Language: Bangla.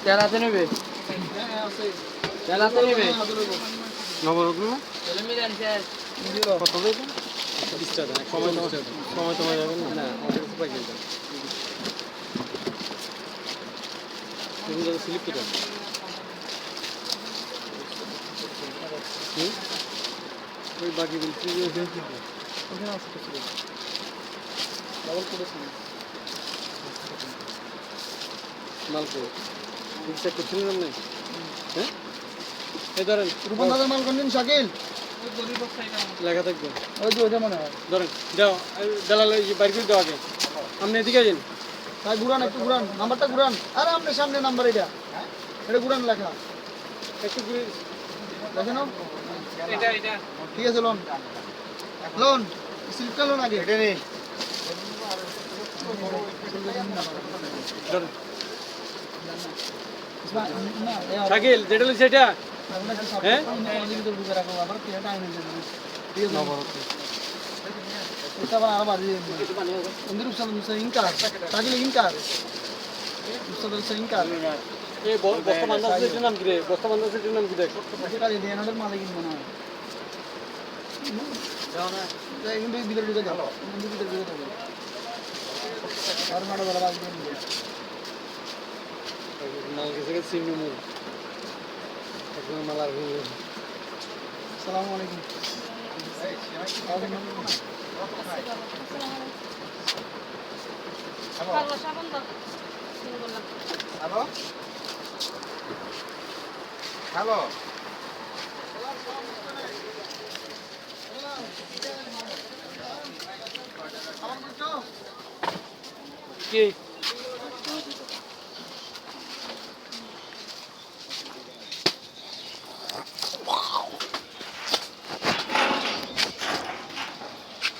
তেলাতে নেবে তেলাতে নেবে নবরত্ন কত দেবে 20 টাকা সময় তোমার যাবে না আমাদের উপায় কিনতে তুমি যদি স্লিপ তো ওই বাকি বলছি যে ওখানে আছে কিছু ডাবল করেছি মালকো চেক করছিলেন না হ্যাঁ এই ধরেন রূপন দাদার মাল কোন দিন শাকিল ওই গরিব বক্সাইটা লেখা থাকবে ওই যে ওটা মনে হয় ধরেন দাও দালাল এই বাইর করে দাও আগে আপনি এদিকে যান তাই ঘুরান একটু ঘুরান নাম্বারটা ঘুরান আরে আপনি সামনে নাম্বার এটা এটা ঘুরান লেখা একটু ঘুরে দেখেন এটা ঠিক আছে লোন লোন স্লিপটা লোন আগে এটা নেই শাকিল যেটা লিখছে এটা হ্যাঁ বস্তা বান্ধাসের নাম কি রে বস্তা বান্ধাসের নাম কি দেখ মালিক মনে হয় ভিতরে ঢুকে যাও ভিতরে ঢুকে যাবো আর মাঠে বলা বাদ দিয়ে মাল গেছে গেছে সিম মুল এখন মাল আর হয়ে গেছে আসসালামু আলাইকুম হ্যালো হ্যালো কি